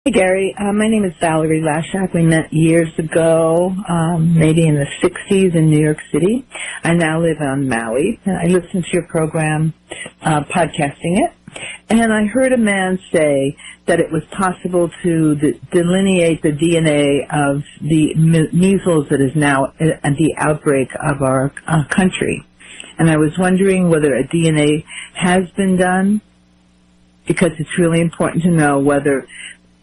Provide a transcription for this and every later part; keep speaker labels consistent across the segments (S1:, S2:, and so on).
S1: Hey, Gary. My name is Valerie Lashak. We met years ago, maybe in the 60s in New York City. I now live on Maui. I listened to your program, podcasting it, and I heard a man say that it was possible to delineate the DNA of the measles that is now at the outbreak of our country. And I was wondering whether a DNA has been done, because it's really important to know whether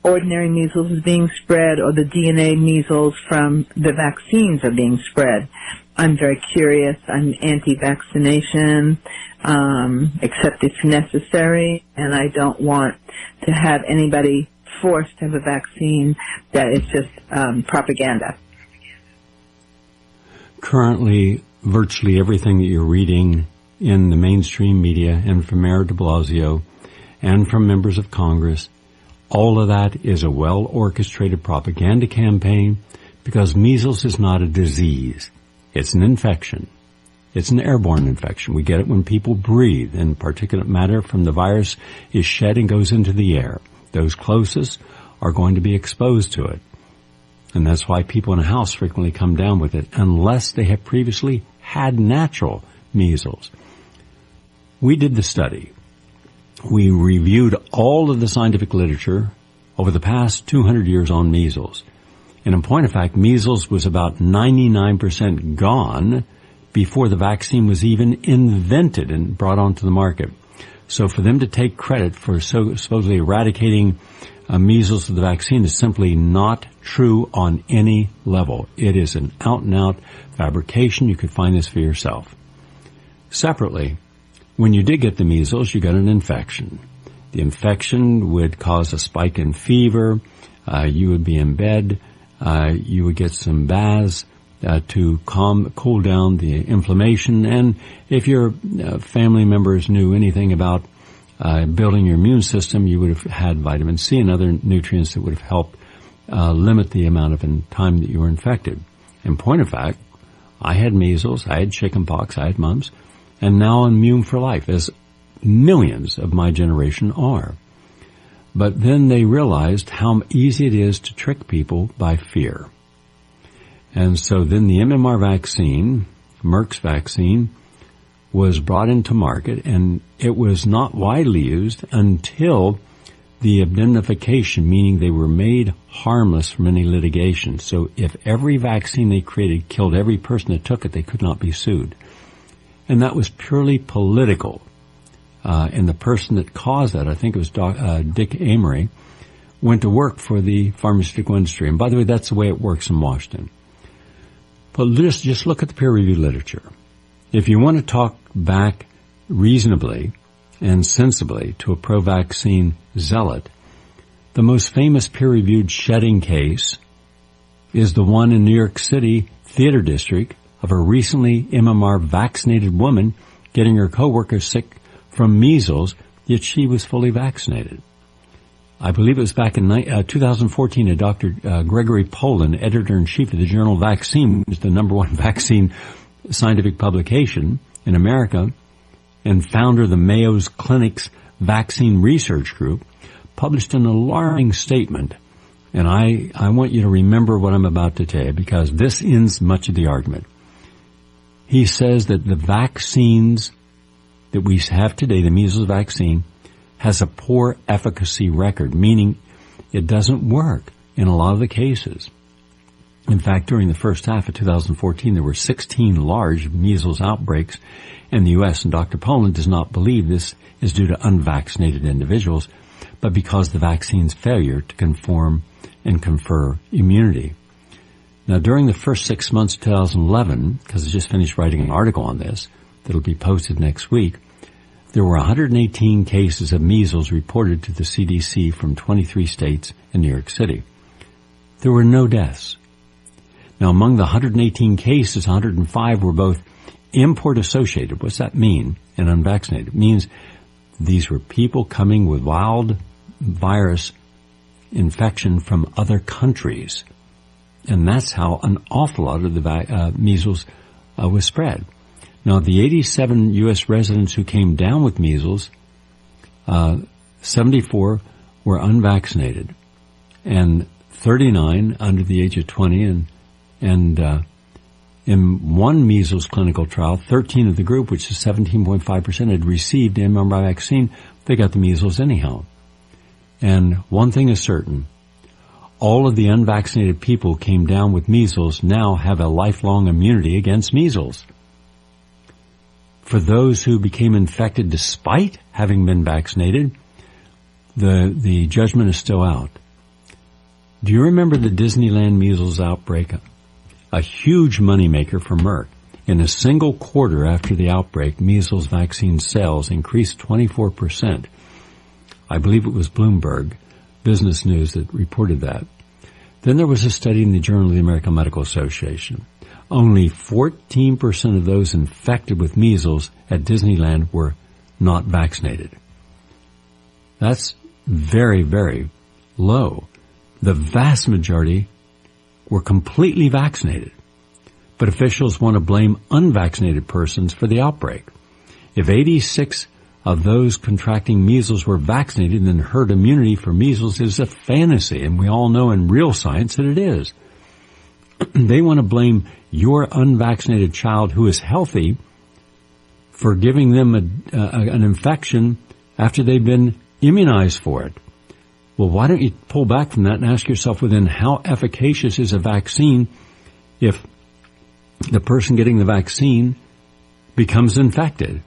S1: ordinary measles is being spread or the DNA measles from the vaccines are being spread. I'm very curious. I'm anti-vaccination, except it's necessary, and I don't want to have anybody forced to have a vaccine that is just propaganda.
S2: Currently, virtually everything that you're reading in the mainstream media and from Mayor de Blasio and from members of Congress, all of that is a well-orchestrated propaganda campaign, because measles is not a disease. It's an infection. It's an airborne infection. We get it when people breathe, and particulate matter from the virus is shed and goes into the air. Those closest are going to be exposed to it. And that's why people in a house frequently come down with it, unless they have previously had natural measles. We did the study. We reviewed all of the scientific literature over the past 200 years on measles. And in point of fact, measles was about 99% gone before the vaccine was even invented and brought onto the market. So for them to take credit for supposedly eradicating measles with the vaccine is simply not true on any level. It is an out-and-out fabrication. You could find this for yourself. Separately, when you did get the measles, you got an infection. The infection would cause a spike in fever. You would be in bed. You would get some baths to cool down the inflammation. And if your family members knew anything about building your immune system, you would have had vitamin C and other nutrients that would have helped limit the amount of time that you were infected. In point of fact, I had measles, I had chickenpox, I had mumps, and now I'm immune for life, as millions of my generation are. But then they realized how easy it is to trick people by fear. And so then the MMR vaccine, Merck's vaccine, was brought into market, and it was not widely used until the indemnification, meaning they were made harmless from any litigation. So if every vaccine they created killed every person that took it, they could not be sued. And that was purely political. And the person that caused that, I think it was Dick Amory, went to work for the pharmaceutical industry. And by the way, that's the way it works in Washington. But just look at the peer-reviewed literature. If you want to talk back reasonably and sensibly to a pro-vaccine zealot, the most famous peer-reviewed shedding case is the one in New York City Theater District of a recently MMR vaccinated woman getting her coworker sick from measles, yet she was fully vaccinated. I believe it was back in 2014 that Dr. Gregory Poland, editor-in-chief of the journal Vaccine, which is the #1 vaccine scientific publication in America, and founder of the Mayo Clinic's Vaccine Research Group, published an alarming statement. And I want you to remember what I'm about to tell you, because this ends much of the argument. He says that the vaccines that we have today, the measles vaccine, has a poor efficacy record, meaning it doesn't work in a lot of the cases. In fact, during the first half of 2014, there were 16 large measles outbreaks in the U.S., and Dr. Poland does not believe this is due to unvaccinated individuals, but because the vaccine's failure to conform and confer immunity. Now, during the first 6 months of 2011, because I just finished writing an article on this that'll be posted next week, there were 118 cases of measles reported to the CDC from 23 states and New York City. There were no deaths. Now, among the 118 cases, 105 were both import-associated. What's that mean? And unvaccinated. It means these were people coming with wild virus infection from other countries. And that's how an awful lot of the measles was spread. Now, the 87 U.S. residents who came down with measles, 74 were unvaccinated. and 39 under the age of 20, and in one measles clinical trial, 13 of the group, which is 17.5%, had received the MMR vaccine. They got the measles anyhow. And one thing is certain, all of the unvaccinated people came down with measles now have a lifelong immunity against measles. For those who became infected despite having been vaccinated, the judgment is still out. Do you remember the Disneyland measles outbreak? A huge moneymaker for Merck. In a single quarter after the outbreak, measles vaccine sales increased 24%. I believe it was Bloomberg Business News that reported that. Then there was a study in the Journal of the American Medical Association. Only 14% of those infected with measles at Disneyland were not vaccinated. That's very, very low. The vast majority were completely vaccinated. But officials want to blame unvaccinated persons for the outbreak. If 86 of those contracting measles were vaccinated, then herd immunity for measles is a fantasy, and we all know in real science that it is. They want to blame your unvaccinated child who is healthy for giving them an infection after they've been immunized for it. Well, why don't you pull back from that and ask yourself, well, then how efficacious is a vaccine if the person getting the vaccine becomes infected?